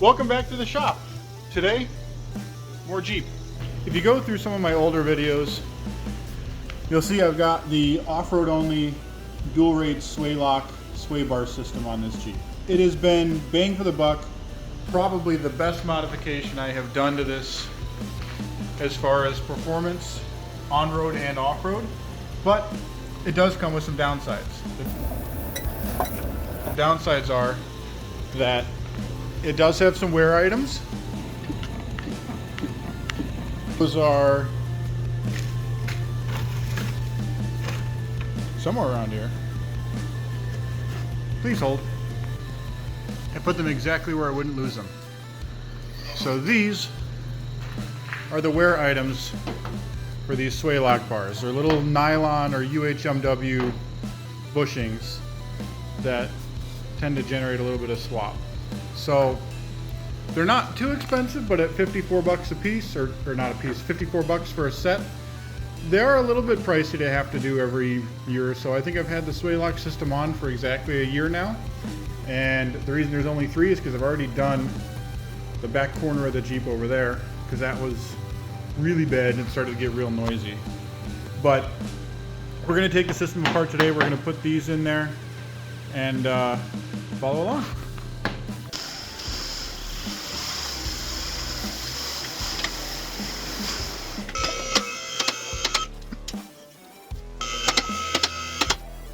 Welcome back to the shop. Today, more Jeep. If you go through some of my older videos, you'll see I've got the off-road only dual rate Sway-Loc sway bar system on this Jeep. It has been bang for the buck, probably the best modification I have done to this as far as performance, on-road and off-road, but it does come with some downsides. The downsides are that it does have some wear items. Those are somewhere around here. Please hold. I put them exactly where I wouldn't lose them. So these are the wear items for these Sway-Loc bars. They're little nylon or UHMW bushings that tend to generate a little bit of swap. So they're not too expensive, but at 54 bucks a piece, or not a piece, 54 bucks for a set, they are a little bit pricey to have to do every year or so. I think I've had the Sway-Loc system on for exactly a year now, and the reason there's only 3 is because I've already done the back corner of the Jeep over there, because that was really bad and it started to get real noisy. But we're going to take the system apart today. We're going to put these in there and follow along.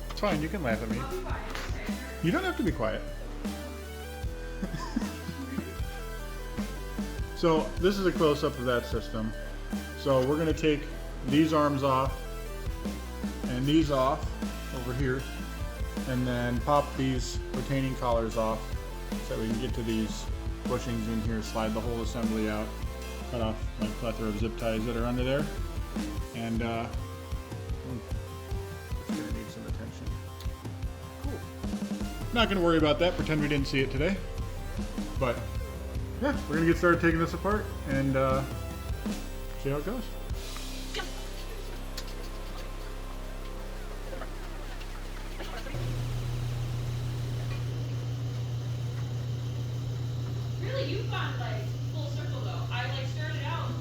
It's fine, you can laugh at me. You don't have to be quiet. So this is a close-up of that system. So we're going to take these arms off and these off over here, and then pop these retaining collars off so that we can get to these bushings in here, slide the whole assembly out, cut off my plethora of zip ties that are under there, and it's going to need some attention. Cool. Not going to worry about that, pretend we didn't see it today, but yeah, we're going to get started taking this apart and see how it goes. Really, you've gone like full circle though. I like started out.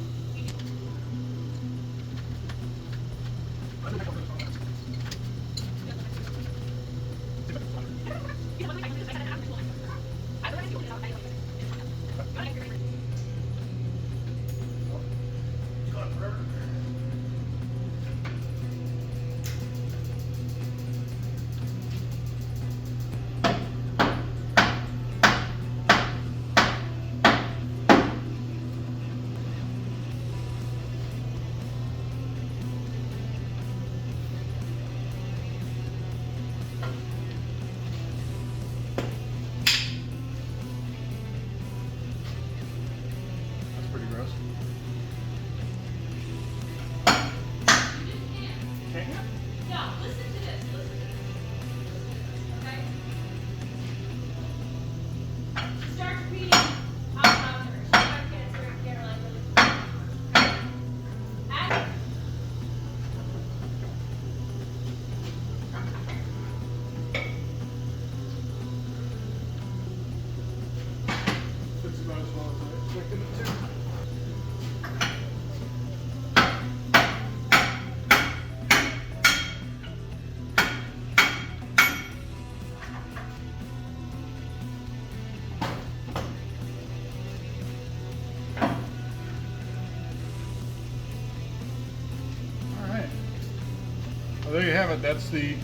Well, there you have it. That's the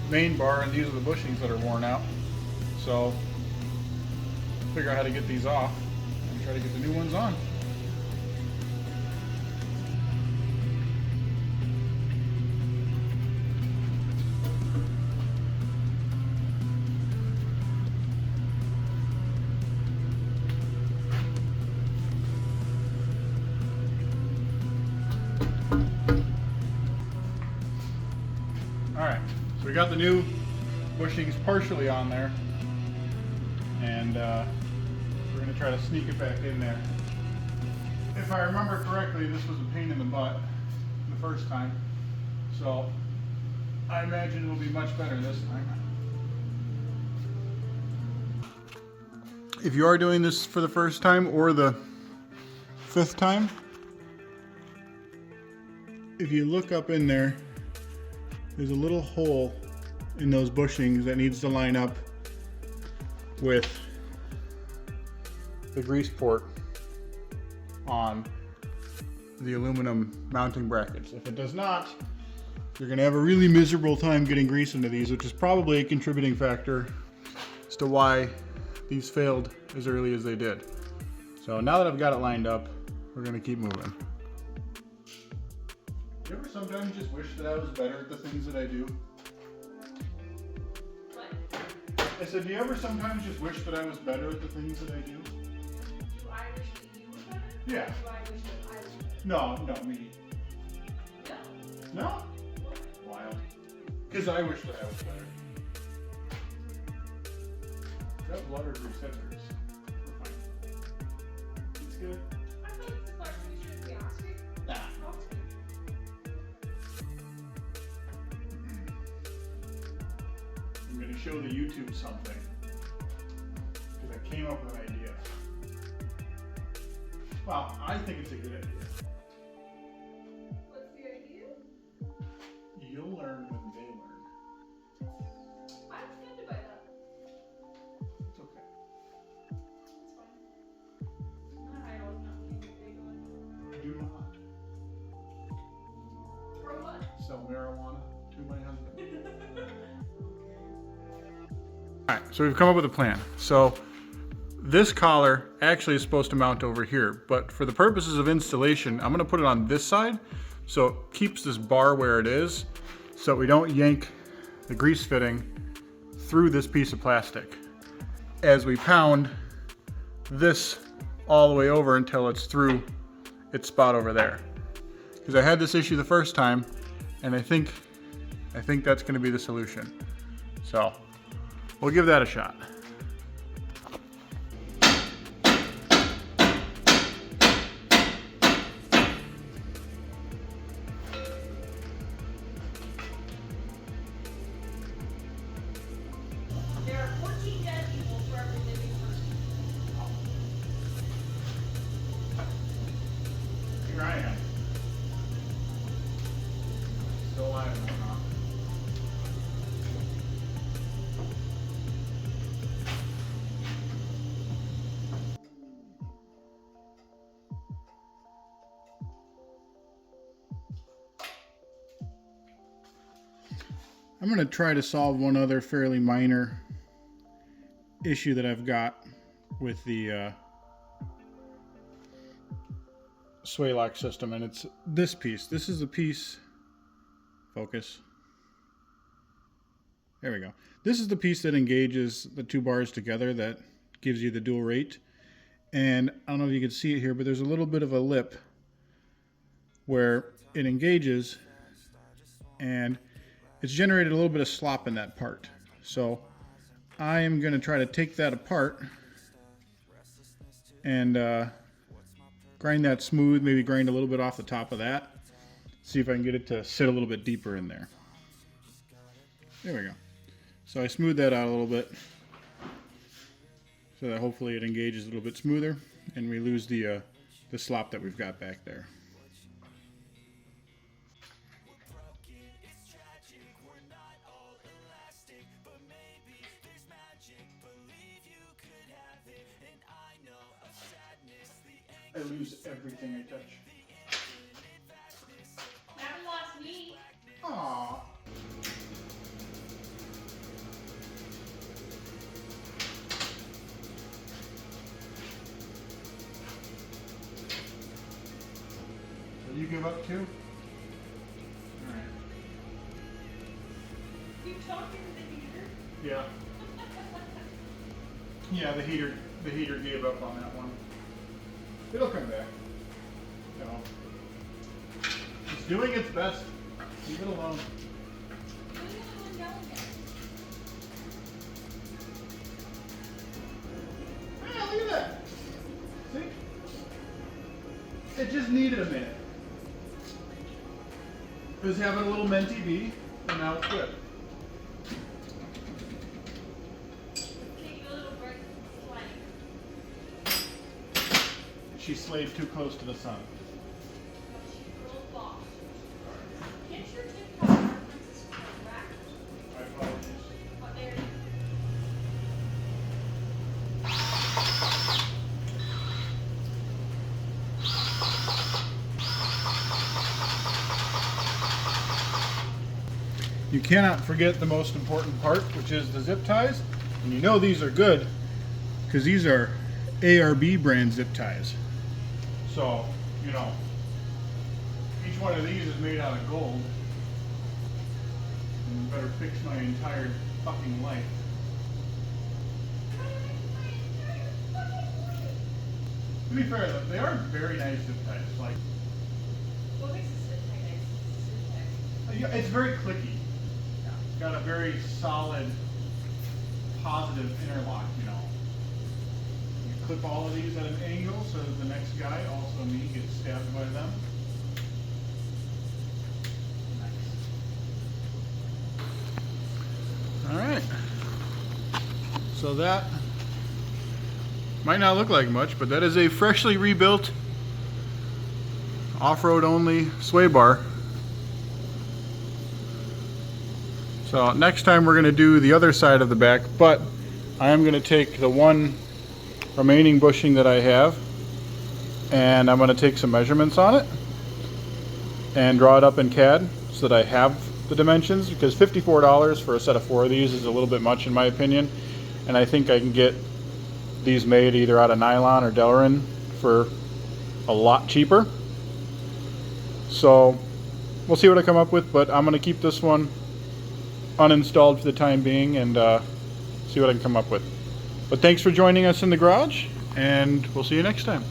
main bar, and these are the bushings that are worn out. So figure out how to get these off and try to get the new ones on. Alright, so we got the new bushings partially on there, and we're going to try to sneak it back in there. If I remember correctly, this was a pain in the butt the first time, so I imagine it'll be much better this time. if you are doing this for the first time or the 5th time, if you look up in there, there's a little hole in those bushings that needs to line up with the grease port on the aluminum mounting brackets. If it does not, you're going to have a really miserable time getting grease into these, which is probably a contributing factor as to why these failed as early as they did. So now that I've got it lined up, we're going to keep moving. You ever sometimes just wish that I was better at the things that I do? What? I said, do you ever sometimes just wish that I was better at the things that I do? Do I wish that you were better? Yeah. Or do I wish that I was better? No, me. No. No? Wild. Because I wish that I was better. That blood or grease, that's grease. We're fine. It's good. I thought this is like we should be asking. Nah. I'm going to show the YouTube something. Because I came up with an idea. Well, I think it's a good idea. What's the idea? You'll learn when they learn. I'm offended by that. It's okay. It's fine. I always not being a big one. Do not For what? sell marijuana to my husband. Alright, so we've come up with a plan. So this collar actually is supposed to mount over here, but for the purposes of installation, I'm going to put it on this side so it keeps this bar where it is so we don't yank the grease fitting through this piece of plastic as we pound this all the way over until it's through its spot over there. Because I had this issue the first time, and I think that's going to be the solution. So we'll give that a shot. There are 14 dead people for every living person. Here I am. Still alive or not. I'm going to try to solve one other fairly minor issue that I've got with the Sway-Loc system, and it's this piece. This is the piece, focus. There we go. This is the piece that engages the two bars together that gives you the dual rate. And I don't know if you can see it here, but there's a little bit of a lip where it engages, and it's generated a little bit of slop in that part. So I am going to try to take that apart and grind that smooth, maybe grind a little bit off the top of that. See if I can get it to sit a little bit deeper in there. There we go. So I smooth that out a little bit so that hopefully it engages a little bit smoother and we lose the slop that we've got back there. I lose everything I touch. Haven't lost me. Aww. So you give up too? Alright. You talking to the heater? Yeah. Yeah, the heater gave up on that one. It'll come back. No. It's doing its best. Leave it alone. You're the only one yelling at me. Ah, look at that. See? It just needed a minute. It was having a little mentee bee, and now it's good. Take a little break from sliding. she slayed too close to the sun. Get your TikTok references correct. My apologies. Oh, there you You cannot forget the most important part, which is the zip ties. And you know these are good because these are ARB brand zip ties. So, you know, each one of these is made out of gold. And better fix my entire fucking life. To be fair, though, they are very nice zip ties. Like, What makes a zip tie nice? Zip tie. it's very clicky. It's got a very solid, positive interlock, you know. You clip all of these at an angle so that the next guy, also me, gets stabbed by them. Nice. Alright. So that might not look like much, but that is a freshly rebuilt off-road only sway bar. So next time we're going to do the other side of the back, but I am going to take the one remaining bushing that I have and I'm going to take some measurements on it and draw it up in CAD so that I have the dimensions, because $54 for a set of 4 of these is a little bit much in my opinion, and I think I can get these made either out of nylon or Delrin for a lot cheaper. So we'll see what I come up with, but I'm going to keep this one uninstalled for the time being and see what I can come up with. But thanks for joining us in the garage, and we'll see you next time.